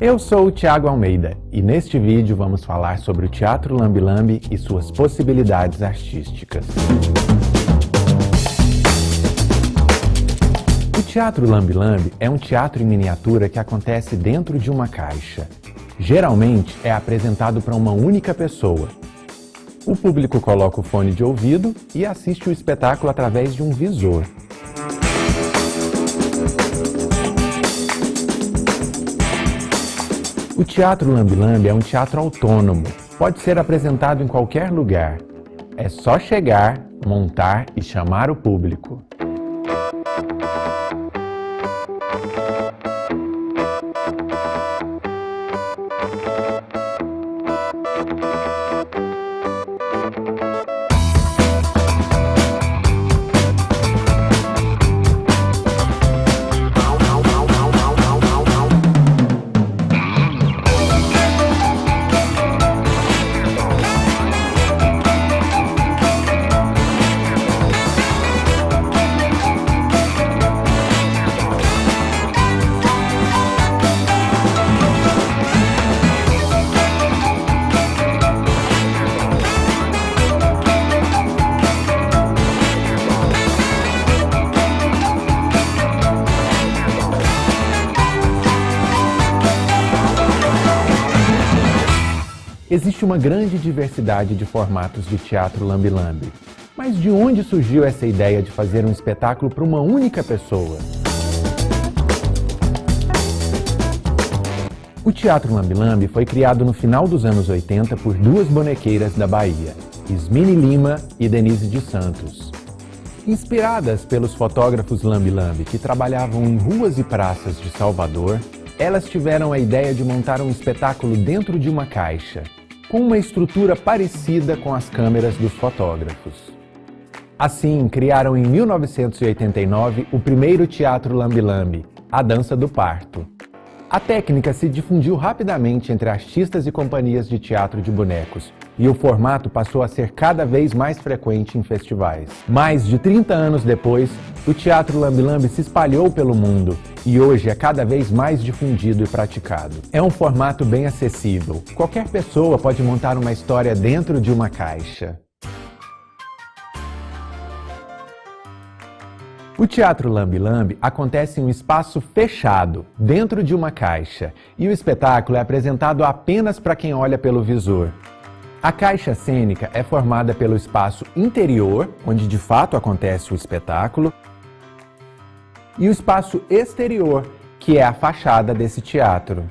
Eu sou o Thiago Almeida e neste vídeo vamos falar sobre o Teatro Lambe-Lambe e suas possibilidades artísticas. O Teatro Lambe-Lambe é um teatro em miniatura que acontece dentro de uma caixa. Geralmente é apresentado para uma única pessoa. O público coloca o fone de ouvido e assiste o espetáculo através de um visor. O Teatro Lambe-Lambe é um teatro autônomo, pode ser apresentado em qualquer lugar. É só chegar, montar e chamar o público. Existe uma grande diversidade de formatos de teatro Lambe-Lambe. Mas de onde surgiu essa ideia de fazer um espetáculo para uma única pessoa? O Teatro Lambe-Lambe foi criado no final dos anos 80 por duas bonequeiras da Bahia, Ismini Lima e Denise de Santos. Inspiradas pelos fotógrafos Lambe-Lambe que trabalhavam em ruas e praças de Salvador, elas tiveram a ideia de montar um espetáculo dentro de uma caixa, com uma estrutura parecida com as câmeras dos fotógrafos. Assim, criaram em 1989 o primeiro Teatro Lambe-Lambe, a Dança do Parto. A técnica se difundiu rapidamente entre artistas e companhias de teatro de bonecos, e o formato passou a ser cada vez mais frequente em festivais. Mais de 30 anos depois, o Teatro Lambe-Lambe se espalhou pelo mundo e hoje é cada vez mais difundido e praticado. É um formato bem acessível. Qualquer pessoa pode montar uma história dentro de uma caixa. O Teatro Lambe-Lambe acontece em um espaço fechado, dentro de uma caixa, e o espetáculo é apresentado apenas para quem olha pelo visor. A caixa cênica é formada pelo espaço interior, onde de fato acontece o espetáculo, e o espaço exterior, que é a fachada desse teatro.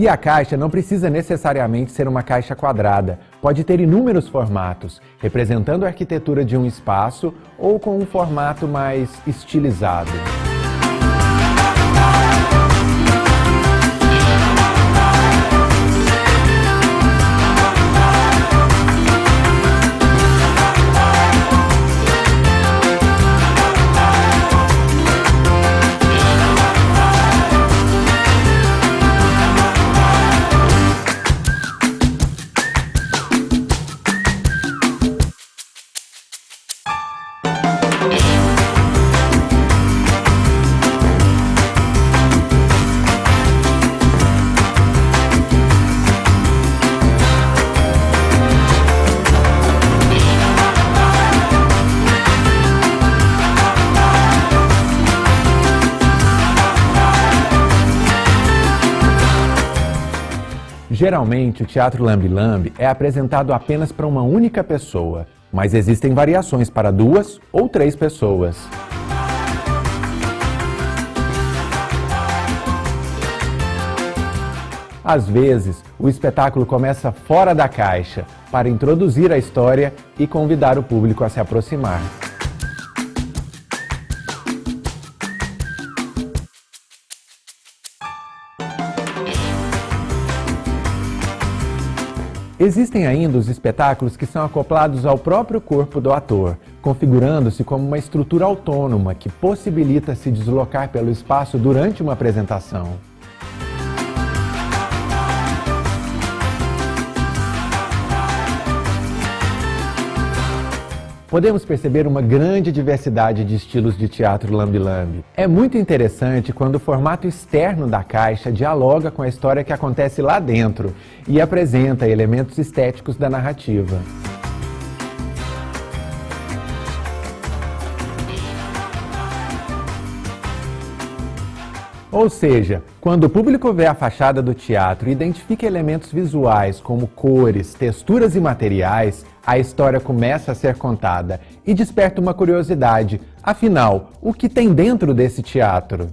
E a caixa não precisa necessariamente ser uma caixa quadrada, pode ter inúmeros formatos, representando a arquitetura de um espaço ou com um formato mais estilizado. Geralmente, o Teatro Lambe-Lambe é apresentado apenas para uma única pessoa, mas existem variações para 2 ou 3 pessoas. Às vezes, o espetáculo começa fora da caixa, para introduzir a história e convidar o público a se aproximar. Existem ainda os espetáculos que são acoplados ao próprio corpo do ator, configurando-se como uma estrutura autônoma que possibilita se deslocar pelo espaço durante uma apresentação. Podemos perceber uma grande diversidade de estilos de teatro lambe-lambe. É muito interessante quando o formato externo da caixa dialoga com a história que acontece lá dentro e apresenta elementos estéticos da narrativa. Ou seja, quando o público vê a fachada do teatro e identifica elementos visuais como cores, texturas e materiais, a história começa a ser contada e desperta uma curiosidade. Afinal, o que tem dentro desse teatro?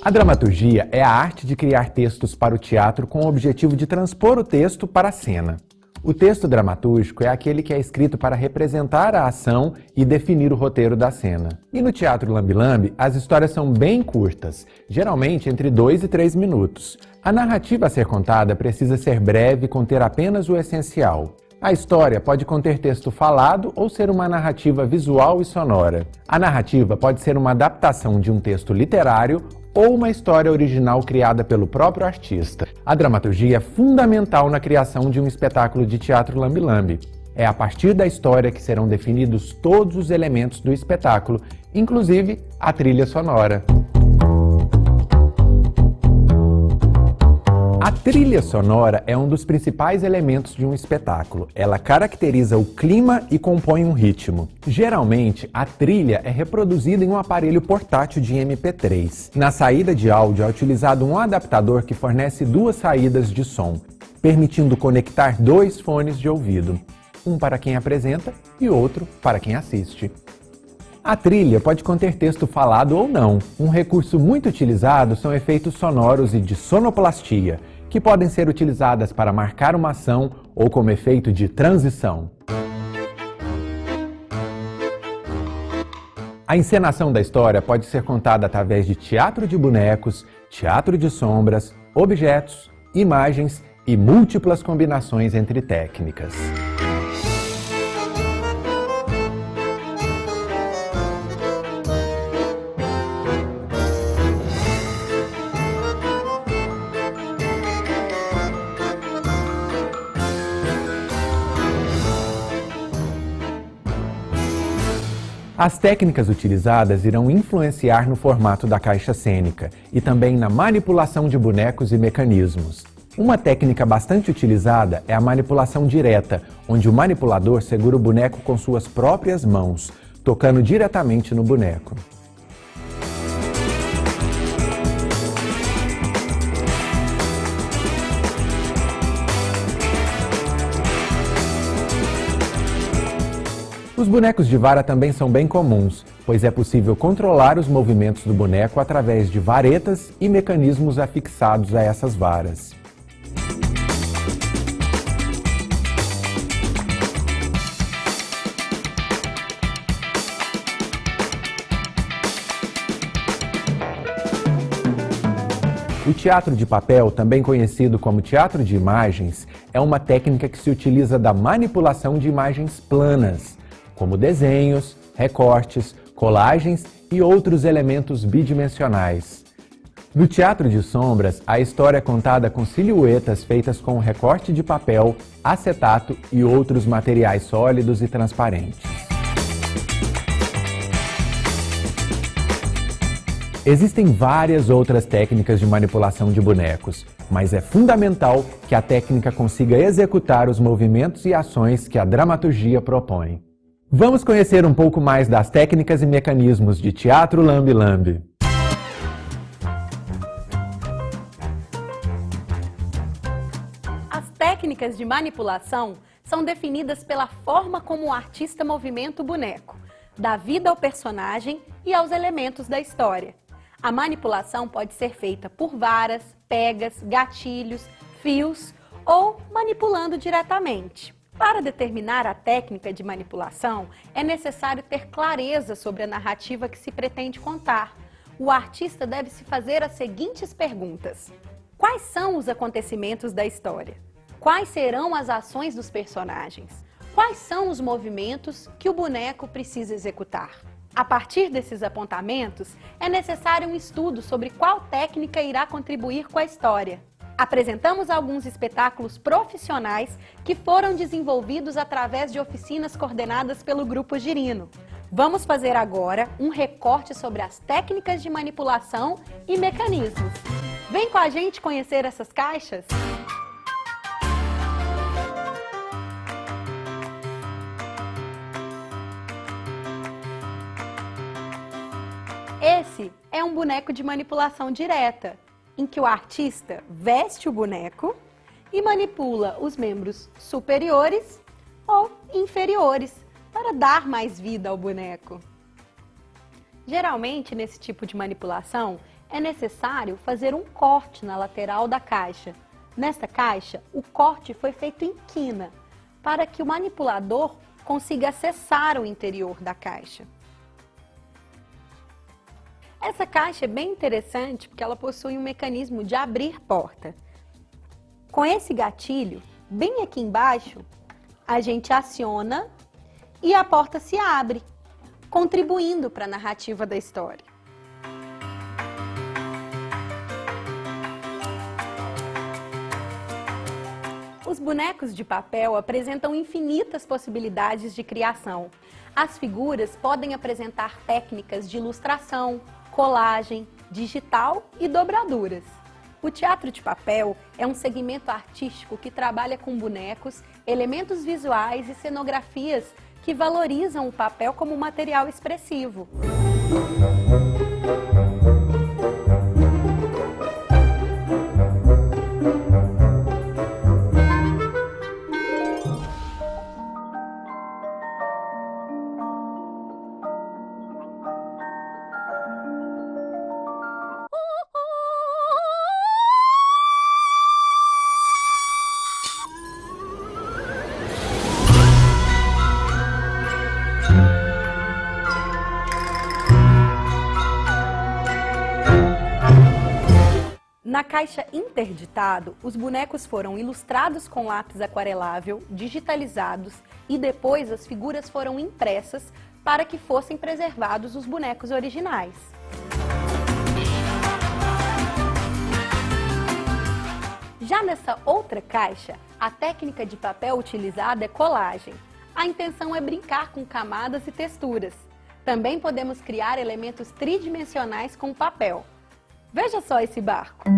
A dramaturgia é a arte de criar textos para o teatro com o objetivo de transpor o texto para a cena. O texto dramatúrgico é aquele que é escrito para representar a ação e definir o roteiro da cena. E no teatro lambe-lambe, as histórias são bem curtas, geralmente entre 2 e 3 minutos. A narrativa a ser contada precisa ser breve e conter apenas o essencial. A história pode conter texto falado ou ser uma narrativa visual e sonora. A narrativa pode ser uma adaptação de um texto literário ou uma história original criada pelo próprio artista. A dramaturgia é fundamental na criação de um espetáculo de teatro lambe-lambe. É a partir da história que serão definidos todos os elementos do espetáculo, inclusive a trilha sonora. A trilha sonora é um dos principais elementos de um espetáculo. Ela caracteriza o clima e compõe um ritmo. Geralmente, a trilha é reproduzida em um aparelho portátil de MP3. Na saída de áudio é utilizado um adaptador que fornece 2 saídas de som, permitindo conectar 2 fones de ouvido, um para quem apresenta e outro para quem assiste. A trilha pode conter texto falado ou não. Um recurso muito utilizado são efeitos sonoros e de sonoplastia, que podem ser utilizadas para marcar uma ação ou como efeito de transição. A encenação da história pode ser contada através de teatro de bonecos, teatro de sombras, objetos, imagens e múltiplas combinações entre técnicas. As técnicas utilizadas irão influenciar no formato da caixa cênica e também na manipulação de bonecos e mecanismos. Uma técnica bastante utilizada é a manipulação direta, onde o manipulador segura o boneco com suas próprias mãos, tocando diretamente no boneco. Os bonecos de vara também são bem comuns, pois é possível controlar os movimentos do boneco através de varetas e mecanismos afixados a essas varas. O teatro de papel, também conhecido como teatro de imagens, é uma técnica que se utiliza da manipulação de imagens planas, como desenhos, recortes, colagens e outros elementos bidimensionais. No teatro de sombras, a história é contada com silhuetas feitas com recorte de papel, acetato e outros materiais sólidos e transparentes. Existem várias outras técnicas de manipulação de bonecos, mas é fundamental que a técnica consiga executar os movimentos e ações que a dramaturgia propõe. Vamos conhecer um pouco mais das técnicas e mecanismos de teatro lambe-lambe. As técnicas de manipulação são definidas pela forma como o artista movimenta o boneco, dá vida ao personagem e aos elementos da história. A manipulação pode ser feita por varas, pegas, gatilhos, fios ou manipulando diretamente. Para determinar a técnica de manipulação, é necessário ter clareza sobre a narrativa que se pretende contar. O artista deve se fazer as seguintes perguntas: quais são os acontecimentos da história? Quais serão as ações dos personagens? Quais são os movimentos que o boneco precisa executar? A partir desses apontamentos, é necessário um estudo sobre qual técnica irá contribuir com a história. Apresentamos alguns espetáculos profissionais que foram desenvolvidos através de oficinas coordenadas pelo Grupo Girino. Vamos fazer agora um recorte sobre as técnicas de manipulação e mecanismos. Vem com a gente conhecer essas caixas? Esse é um boneco de manipulação direta, em que o artista veste o boneco e manipula os membros superiores ou inferiores para dar mais vida ao boneco. Geralmente, nesse tipo de manipulação, é necessário fazer um corte na lateral da caixa. Nesta caixa, o corte foi feito em quina, para que o manipulador consiga acessar o interior da caixa. Essa caixa é bem interessante porque ela possui um mecanismo de abrir porta. Com esse gatilho, bem aqui embaixo, a gente aciona e a porta se abre, contribuindo para a narrativa da história. Os bonecos de papel apresentam infinitas possibilidades de criação. As figuras podem apresentar técnicas de ilustração, colagem, digital e dobraduras. O teatro de papel é um segmento artístico que trabalha com bonecos, elementos visuais e cenografias que valorizam o papel como material expressivo. Na caixa interditado, os bonecos foram ilustrados com lápis aquarelável, digitalizados e depois as figuras foram impressas para que fossem preservados os bonecos originais. Já nessa outra caixa, a técnica de papel utilizada é colagem. A intenção é brincar com camadas e texturas. Também podemos criar elementos tridimensionais com papel. Veja só esse barco.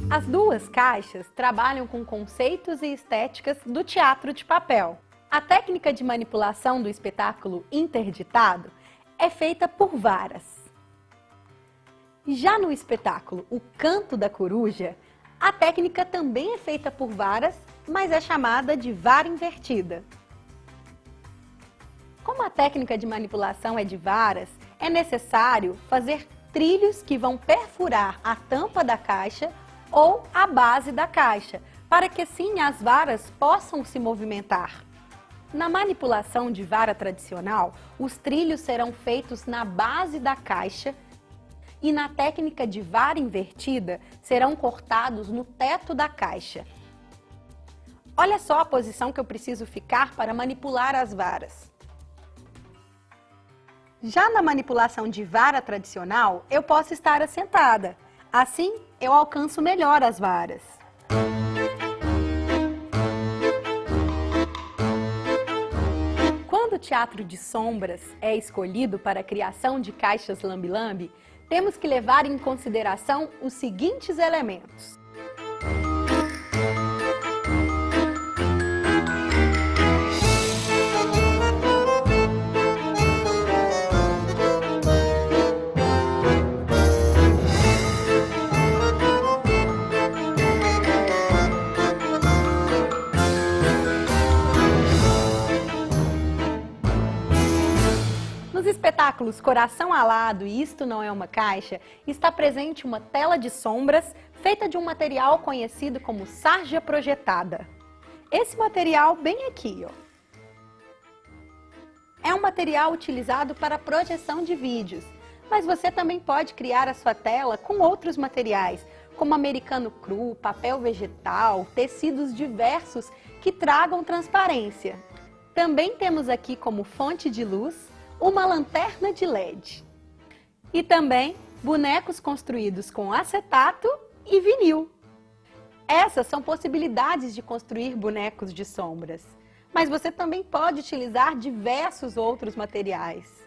As duas caixas trabalham com conceitos e estéticas do teatro de papel. A técnica de manipulação do espetáculo interditado é feita por varas. Já no espetáculo O Canto da Coruja, a técnica também é feita por varas, mas é chamada de vara invertida. Como a técnica de manipulação é de varas, é necessário fazer trilhos que vão perfurar a tampa da caixa ou a base da caixa, para que assim as varas possam se movimentar. Na manipulação de vara tradicional, os trilhos serão feitos na base da caixa e na técnica de vara invertida serão cortados no teto da caixa. Olha só a posição que eu preciso ficar para manipular as varas. Já na manipulação de vara tradicional, eu posso estar assentada. Assim, eu alcanço melhor as varas. Quando o teatro de sombras é escolhido para a criação de caixas lambe-lambe, temos que levar em consideração os seguintes elementos. Nos espetáculos Coração Alado e Isto Não É Uma Caixa, está presente uma tela de sombras feita de um material conhecido como sarja projetada. Esse material bem aqui, ó, é um material utilizado para projeção de vídeos, mas você também pode criar a sua tela com outros materiais, como americano cru, papel vegetal, tecidos diversos que tragam transparência. Também temos aqui como fonte de luz uma lanterna de LED. E também bonecos construídos com acetato e vinil. Essas são possibilidades de construir bonecos de sombras, mas você também pode utilizar diversos outros materiais.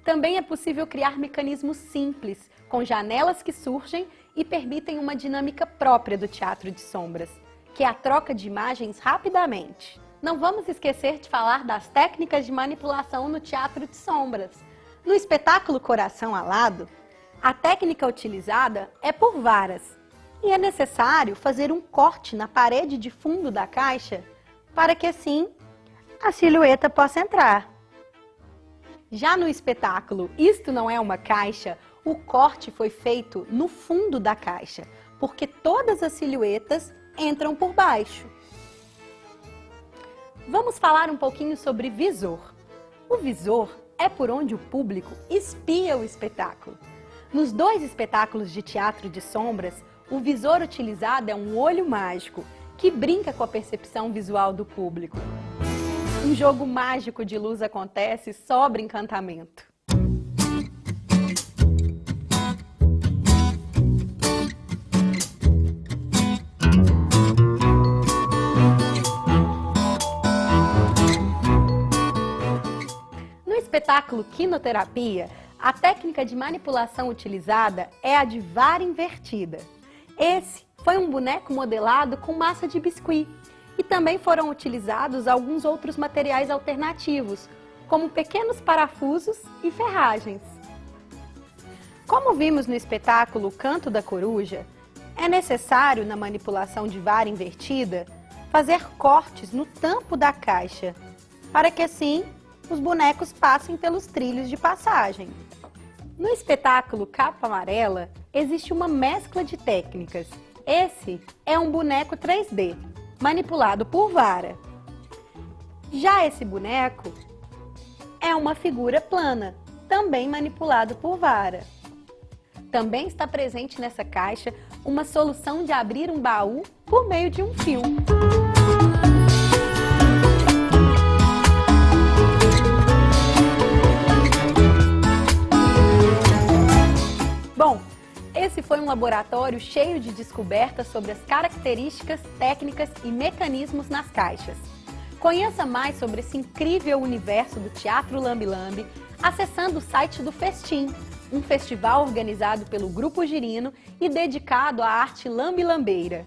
Também é possível criar mecanismos simples, com janelas que surgem e permitem uma dinâmica própria do teatro de sombras, que é a troca de imagens rapidamente. Não vamos esquecer de falar das técnicas de manipulação no teatro de sombras. No espetáculo Coração Alado, a técnica utilizada é por varas, e é necessário fazer um corte na parede de fundo da caixa para que assim a silhueta possa entrar. Já no espetáculo Isto Não É Uma Caixa, o corte foi feito no fundo da caixa, porque todas as silhuetas entram por baixo. Vamos falar um pouquinho sobre visor. O visor é por onde o público espia o espetáculo. Nos 2 espetáculos de teatro de sombras, o visor utilizado é um olho mágico, que brinca com a percepção visual do público. Um jogo mágico de luz acontece sobre encantamento. No espetáculo Quinoterapia, a técnica de manipulação utilizada é a de vara invertida. Esse foi um boneco modelado com massa de biscuit e também foram utilizados alguns outros materiais alternativos, como pequenos parafusos e ferragens. Como vimos no espetáculo Canto da Coruja, é necessário, na manipulação de vara invertida, fazer cortes no tampo da caixa, para que assim os bonecos passem pelos trilhos de passagem. No espetáculo Capa Amarela, existe uma mescla de técnicas. Esse é um boneco 3D, manipulado por vara. Já esse boneco é uma figura plana, também manipulado por vara. Também está presente nessa caixa uma solução de abrir um baú por meio de um fio. Bom, esse foi um laboratório cheio de descobertas sobre as características, técnicas e mecanismos nas caixas. Conheça mais sobre esse incrível universo do Teatro Lambe Lambe acessando o site do Festim, um festival organizado pelo Grupo Girino e dedicado à arte lambe-lambeira.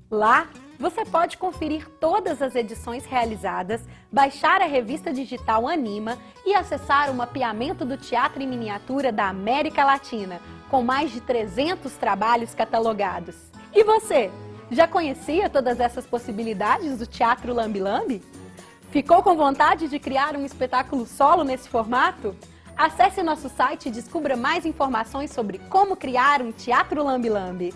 Lá, você pode conferir todas as edições realizadas, baixar a revista digital Anima e acessar o mapeamento do teatro em miniatura da América Latina, com mais de 300 trabalhos catalogados. E você, já conhecia todas essas possibilidades do Teatro Lambe Lambe? Ficou com vontade de criar um espetáculo solo nesse formato? Acesse nosso site e descubra mais informações sobre como criar um Teatro Lambe Lambe.